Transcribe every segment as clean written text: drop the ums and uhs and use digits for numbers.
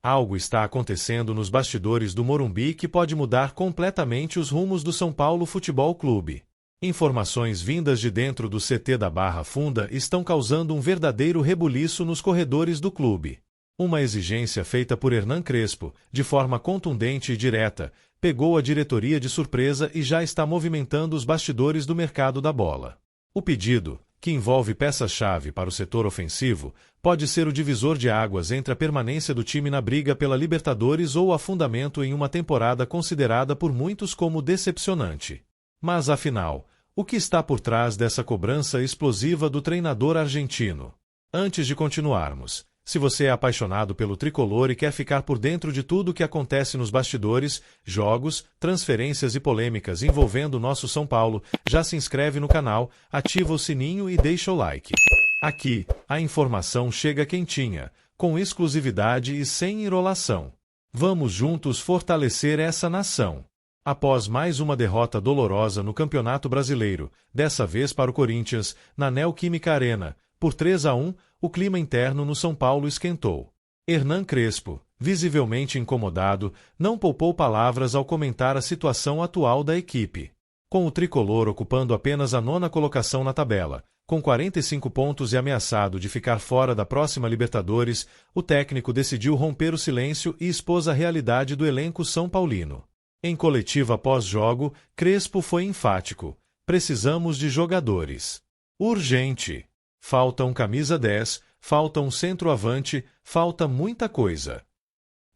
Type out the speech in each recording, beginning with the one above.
Algo está acontecendo nos bastidores do Morumbi que pode mudar completamente os rumos do São Paulo Futebol Clube. Informações vindas de dentro do CT da Barra Funda estão causando um verdadeiro rebuliço nos corredores do clube. Uma exigência feita por Hernan Crespo, de forma contundente e direta, pegou a diretoria de surpresa e já está movimentando os bastidores do mercado da bola. O pedido, que envolve peças-chave para o setor ofensivo, pode ser o divisor de águas entre a permanência do time na briga pela Libertadores ou o afundamento em uma temporada considerada por muitos como decepcionante. Mas, afinal, o que está por trás dessa cobrança explosiva do treinador argentino? Antes de continuarmos, se você é apaixonado pelo tricolor e quer ficar por dentro de tudo o que acontece nos bastidores, jogos, transferências e polêmicas envolvendo o nosso São Paulo, já se inscreve no canal, ativa o sininho e deixa o like. Aqui, a informação chega quentinha, com exclusividade e sem enrolação. Vamos juntos fortalecer essa nação. Após mais uma derrota dolorosa no Campeonato Brasileiro, dessa vez para o Corinthians, na Neoquímica Arena, por 3-1, o clima interno no São Paulo esquentou. Hernan Crespo, visivelmente incomodado, não poupou palavras ao comentar a situação atual da equipe. Com o tricolor ocupando apenas a 9ª colocação na tabela, com 45 pontos e ameaçado de ficar fora da próxima Libertadores, o técnico decidiu romper o silêncio e expôs a realidade do elenco são paulino. Em coletiva pós-jogo, Crespo foi enfático: precisamos de jogadores. Urgente. Falta um camisa 10, falta um centroavante, falta muita coisa.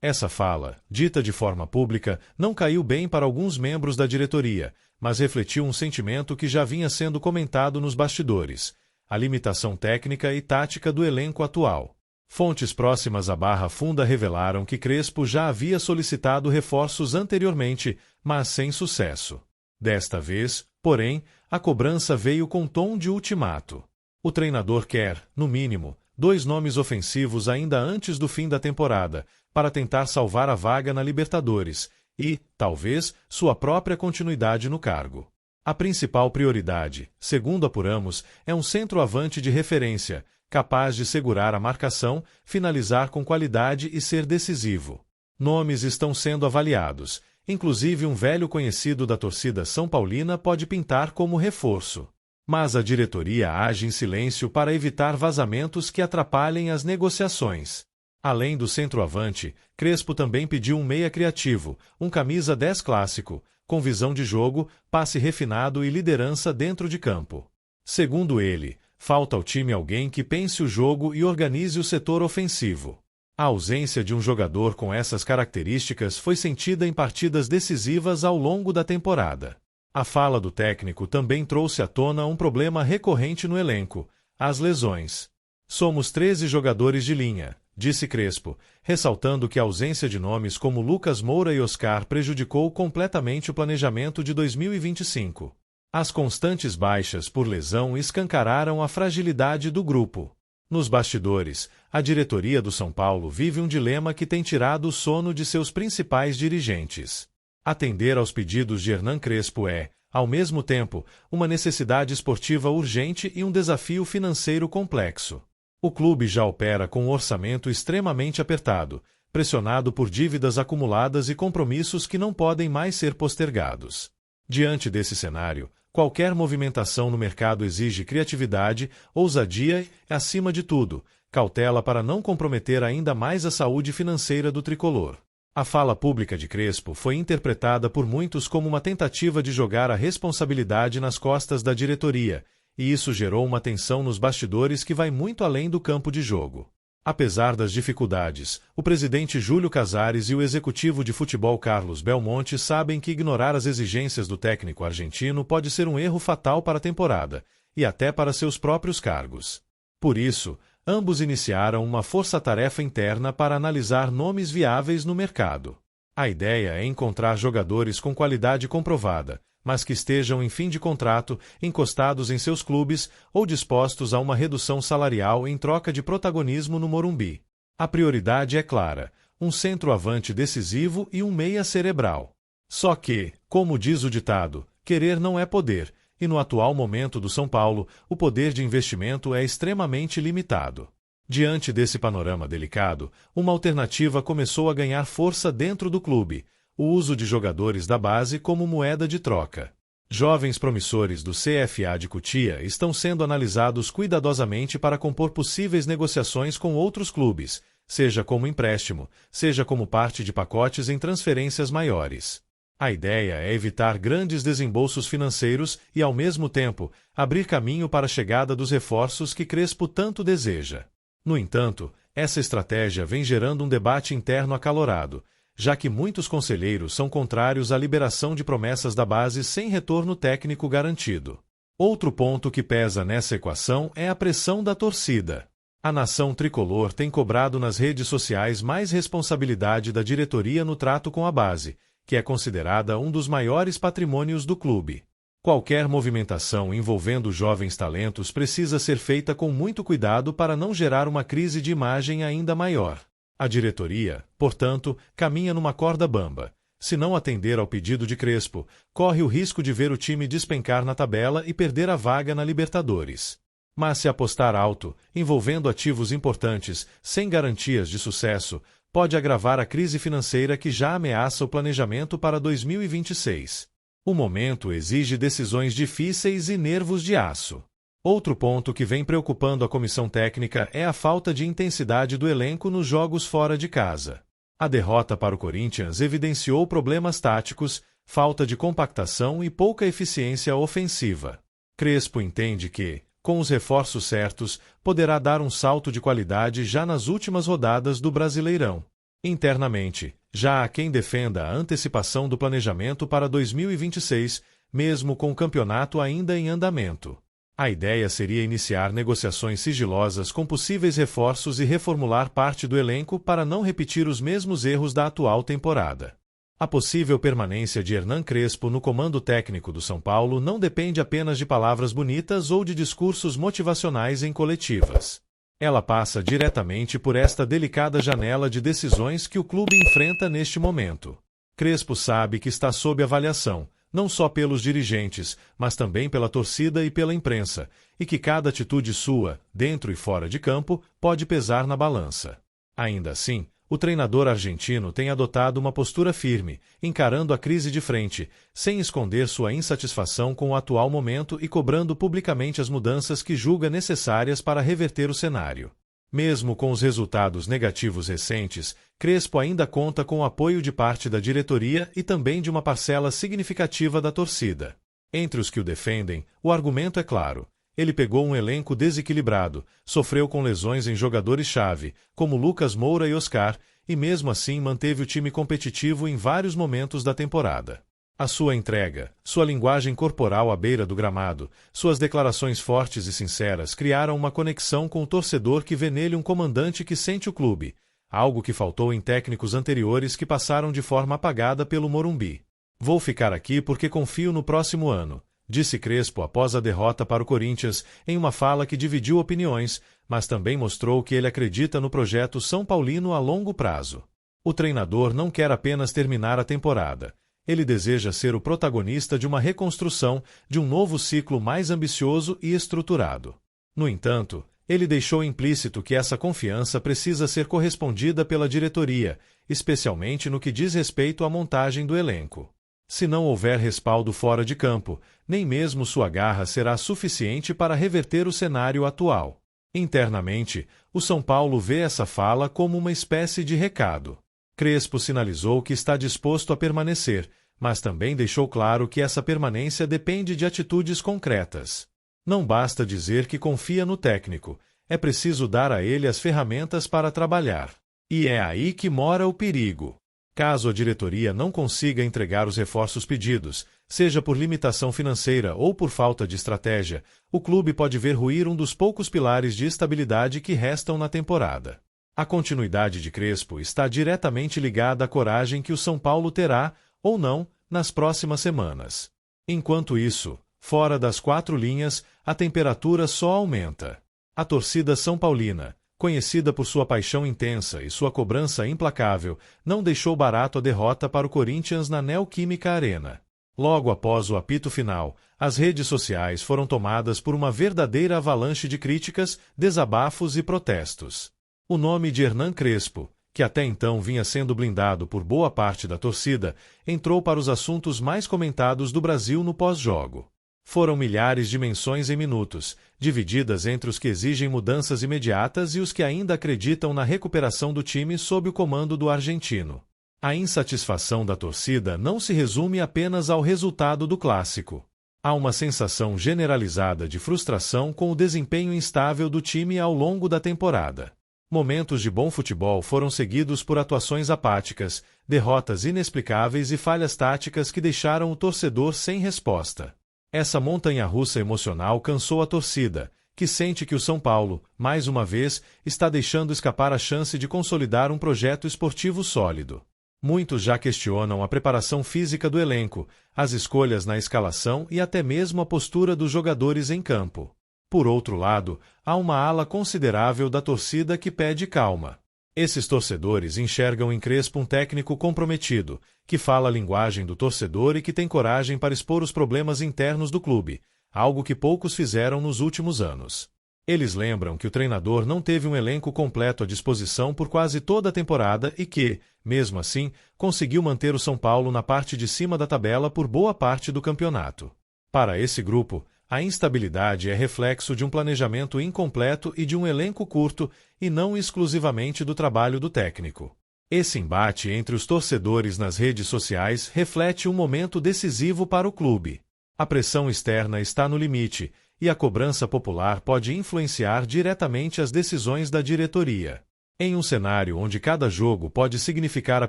Essa fala, dita de forma pública, não caiu bem para alguns membros da diretoria, mas refletiu um sentimento que já vinha sendo comentado nos bastidores: a limitação técnica e tática do elenco atual. Fontes próximas à Barra Funda revelaram que Crespo já havia solicitado reforços anteriormente, mas sem sucesso. Desta vez, porém, a cobrança veio com tom de ultimato. O treinador quer, no mínimo, 2 nomes ofensivos ainda antes do fim da temporada, para tentar salvar a vaga na Libertadores e, talvez, sua própria continuidade no cargo. A principal prioridade, segundo apuramos, é um centroavante de referência, capaz de segurar a marcação, finalizar com qualidade e ser decisivo. Nomes estão sendo avaliados, inclusive um velho conhecido da torcida são paulina pode pintar como reforço. Mas a diretoria age em silêncio para evitar vazamentos que atrapalhem as negociações. Além do centroavante, Crespo também pediu um meia criativo, um camisa 10 clássico, com visão de jogo, passe refinado e liderança dentro de campo. Segundo ele, falta ao time alguém que pense o jogo e organize o setor ofensivo. A ausência de um jogador com essas características foi sentida em partidas decisivas ao longo da temporada. A fala do técnico também trouxe à tona um problema recorrente no elenco: as lesões. Somos 13 jogadores de linha, disse Crespo, ressaltando que a ausência de nomes como Lucas Moura e Oscar prejudicou completamente o planejamento de 2025. As constantes baixas por lesão escancararam a fragilidade do grupo. Nos bastidores, a diretoria do São Paulo vive um dilema que tem tirado o sono de seus principais dirigentes. Atender aos pedidos de Hernan Crespo é, ao mesmo tempo, uma necessidade esportiva urgente e um desafio financeiro complexo. O clube já opera com um orçamento extremamente apertado, pressionado por dívidas acumuladas e compromissos que não podem mais ser postergados. Diante desse cenário, qualquer movimentação no mercado exige criatividade, ousadia e, acima de tudo, cautela para não comprometer ainda mais a saúde financeira do tricolor. A fala pública de Crespo foi interpretada por muitos como uma tentativa de jogar a responsabilidade nas costas da diretoria, e isso gerou uma tensão nos bastidores que vai muito além do campo de jogo. Apesar das dificuldades, o presidente Júlio Casares e o executivo de futebol Carlos Belmonte sabem que ignorar as exigências do técnico argentino pode ser um erro fatal para a temporada, e até para seus próprios cargos. Por isso, ambos iniciaram uma força-tarefa interna para analisar nomes viáveis no mercado. A ideia é encontrar jogadores com qualidade comprovada, mas que estejam em fim de contrato, encostados em seus clubes ou dispostos a uma redução salarial em troca de protagonismo no Morumbi. A prioridade é clara: um centroavante decisivo e um meia cerebral. Só que, como diz o ditado, querer não é poder, e no atual momento do São Paulo, o poder de investimento é extremamente limitado. Diante desse panorama delicado, uma alternativa começou a ganhar força dentro do clube: o uso de jogadores da base como moeda de troca. Jovens promissores do CFA de Cotia estão sendo analisados cuidadosamente para compor possíveis negociações com outros clubes, seja como empréstimo, seja como parte de pacotes em transferências maiores. A ideia é evitar grandes desembolsos financeiros e, ao mesmo tempo, abrir caminho para a chegada dos reforços que Crespo tanto deseja. No entanto, essa estratégia vem gerando um debate interno acalorado, já que muitos conselheiros são contrários à liberação de promessas da base sem retorno técnico garantido. Outro ponto que pesa nessa equação é a pressão da torcida. A nação tricolor tem cobrado nas redes sociais mais responsabilidade da diretoria no trato com a base, que é considerada um dos maiores patrimônios do clube. Qualquer movimentação envolvendo jovens talentos precisa ser feita com muito cuidado para não gerar uma crise de imagem ainda maior. A diretoria, portanto, caminha numa corda bamba. Se não atender ao pedido de Crespo, corre o risco de ver o time despencar na tabela e perder a vaga na Libertadores. Mas se apostar alto, envolvendo ativos importantes, sem garantias de sucesso, pode agravar a crise financeira que já ameaça o planejamento para 2026. O momento exige decisões difíceis e nervos de aço. Outro ponto que vem preocupando a comissão técnica é a falta de intensidade do elenco nos jogos fora de casa. A derrota para o Corinthians evidenciou problemas táticos, falta de compactação e pouca eficiência ofensiva. Crespo entende que, com os reforços certos, poderá dar um salto de qualidade já nas últimas rodadas do Brasileirão. Internamente, já há quem defenda a antecipação do planejamento para 2026, mesmo com o campeonato ainda em andamento. A ideia seria iniciar negociações sigilosas com possíveis reforços e reformular parte do elenco para não repetir os mesmos erros da atual temporada. A possível permanência de Hernan Crespo no comando técnico do São Paulo não depende apenas de palavras bonitas ou de discursos motivacionais em coletivas. Ela passa diretamente por esta delicada janela de decisões que o clube enfrenta neste momento. Crespo sabe que está sob avaliação, não só pelos dirigentes, mas também pela torcida e pela imprensa, e que cada atitude sua, dentro e fora de campo, pode pesar na balança. Ainda assim, o treinador argentino tem adotado uma postura firme, encarando a crise de frente, sem esconder sua insatisfação com o atual momento e cobrando publicamente as mudanças que julga necessárias para reverter o cenário. Mesmo com os resultados negativos recentes, Crespo ainda conta com o apoio de parte da diretoria e também de uma parcela significativa da torcida. Entre os que o defendem, o argumento é claro. Ele pegou um elenco desequilibrado, sofreu com lesões em jogadores-chave, como Lucas Moura e Oscar, e mesmo assim manteve o time competitivo em vários momentos da temporada. A sua entrega, sua linguagem corporal à beira do gramado, suas declarações fortes e sinceras criaram uma conexão com o torcedor que vê nele um comandante que sente o clube, algo que faltou em técnicos anteriores que passaram de forma apagada pelo Morumbi. "Vou ficar aqui porque confio no próximo ano", disse Crespo após a derrota para o Corinthians, em uma fala que dividiu opiniões, mas também mostrou que ele acredita no projeto São Paulino a longo prazo. O treinador não quer apenas terminar a temporada. Ele deseja ser o protagonista de uma reconstrução, de um novo ciclo mais ambicioso e estruturado. No entanto, ele deixou implícito que essa confiança precisa ser correspondida pela diretoria, especialmente no que diz respeito à montagem do elenco. Se não houver respaldo fora de campo, nem mesmo sua garra será suficiente para reverter o cenário atual. Internamente, o São Paulo vê essa fala como uma espécie de recado. Crespo sinalizou que está disposto a permanecer, mas também deixou claro que essa permanência depende de atitudes concretas. Não basta dizer que confia no técnico, é preciso dar a ele as ferramentas para trabalhar. E é aí que mora o perigo. Caso a diretoria não consiga entregar os reforços pedidos, seja por limitação financeira ou por falta de estratégia, o clube pode ver ruir um dos poucos pilares de estabilidade que restam na temporada. A continuidade de Crespo está diretamente ligada à coragem que o São Paulo terá, ou não, nas próximas semanas. Enquanto isso, fora das quatro linhas, a temperatura só aumenta. A torcida são paulina, conhecida por sua paixão intensa e sua cobrança implacável, não deixou barato a derrota para o Corinthians na Neoquímica Arena. Logo após o apito final, as redes sociais foram tomadas por uma verdadeira avalanche de críticas, desabafos e protestos. O nome de Hernan Crespo, que até então vinha sendo blindado por boa parte da torcida, entrou para os assuntos mais comentados do Brasil no pós-jogo. Foram milhares de menções em minutos, divididas entre os que exigem mudanças imediatas e os que ainda acreditam na recuperação do time sob o comando do argentino. A insatisfação da torcida não se resume apenas ao resultado do clássico. Há uma sensação generalizada de frustração com o desempenho instável do time ao longo da temporada. Momentos de bom futebol foram seguidos por atuações apáticas, derrotas inexplicáveis e falhas táticas que deixaram o torcedor sem resposta. Essa montanha-russa emocional cansou a torcida, que sente que o São Paulo, mais uma vez, está deixando escapar a chance de consolidar um projeto esportivo sólido. Muitos já questionam a preparação física do elenco, as escolhas na escalação e até mesmo a postura dos jogadores em campo. Por outro lado, há uma ala considerável da torcida que pede calma. Esses torcedores enxergam em Crespo um técnico comprometido, que fala a linguagem do torcedor e que tem coragem para expor os problemas internos do clube, algo que poucos fizeram nos últimos anos. Eles lembram que o treinador não teve um elenco completo à disposição por quase toda a temporada e que, mesmo assim, conseguiu manter o São Paulo na parte de cima da tabela por boa parte do campeonato. Para esse grupo, a instabilidade é reflexo de um planejamento incompleto e de um elenco curto, e não exclusivamente do trabalho do técnico. Esse embate entre os torcedores nas redes sociais reflete um momento decisivo para o clube. A pressão externa está no limite, e a cobrança popular pode influenciar diretamente as decisões da diretoria. Em um cenário onde cada jogo pode significar a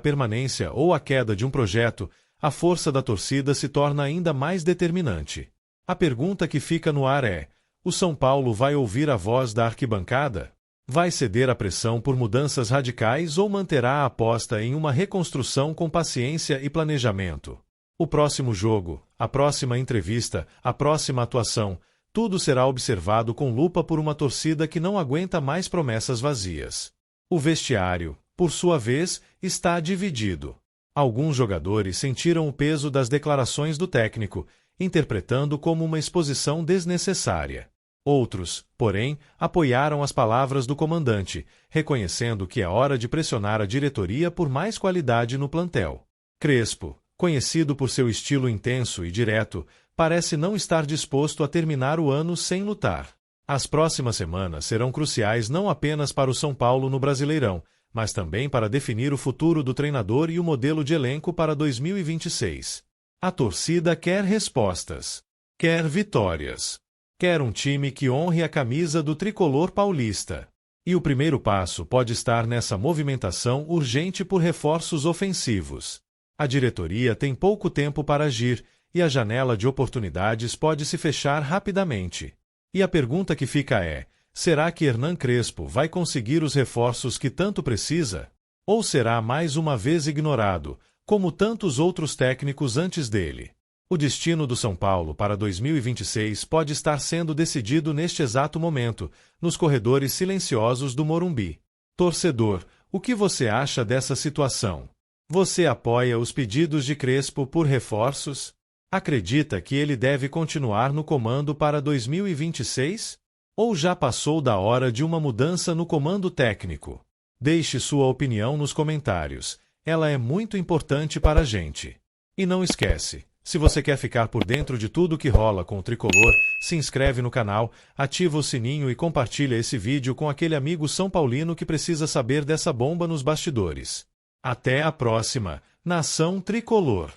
permanência ou a queda de um projeto, a força da torcida se torna ainda mais determinante. A pergunta que fica no ar é: o São Paulo vai ouvir a voz da arquibancada? Vai ceder à pressão por mudanças radicais ou manterá a aposta em uma reconstrução com paciência e planejamento? O próximo jogo, a próxima entrevista, a próxima atuação, tudo será observado com lupa por uma torcida que não aguenta mais promessas vazias. O vestiário, por sua vez, está dividido. Alguns jogadores sentiram o peso das declarações do técnico, interpretando como uma exposição desnecessária. Outros, porém, apoiaram as palavras do comandante, reconhecendo que é hora de pressionar a diretoria por mais qualidade no plantel. Crespo, conhecido por seu estilo intenso e direto, parece não estar disposto a terminar o ano sem lutar. As próximas semanas serão cruciais não apenas para o São Paulo no Brasileirão, mas também para definir o futuro do treinador e o modelo de elenco para 2026. A torcida quer respostas. Quer vitórias. Quer um time que honre a camisa do tricolor paulista. E o primeiro passo pode estar nessa movimentação urgente por reforços ofensivos. A diretoria tem pouco tempo para agir, e a janela de oportunidades pode se fechar rapidamente. E a pergunta que fica é: será que Hernan Crespo vai conseguir os reforços que tanto precisa? Ou será mais uma vez ignorado, como tantos outros técnicos antes dele? O destino do São Paulo para 2026 pode estar sendo decidido neste exato momento, nos corredores silenciosos do Morumbi. Torcedor, o que você acha dessa situação? Você apoia os pedidos de Crespo por reforços? Acredita que ele deve continuar no comando para 2026? Ou já passou da hora de uma mudança no comando técnico? Deixe sua opinião nos comentários. Ela é muito importante para a gente. E não esquece, se você quer ficar por dentro de tudo que rola com o tricolor, se inscreve no canal, ativa o sininho e compartilha esse vídeo com aquele amigo são paulino que precisa saber dessa bomba nos bastidores. Até a próxima, Nação Tricolor!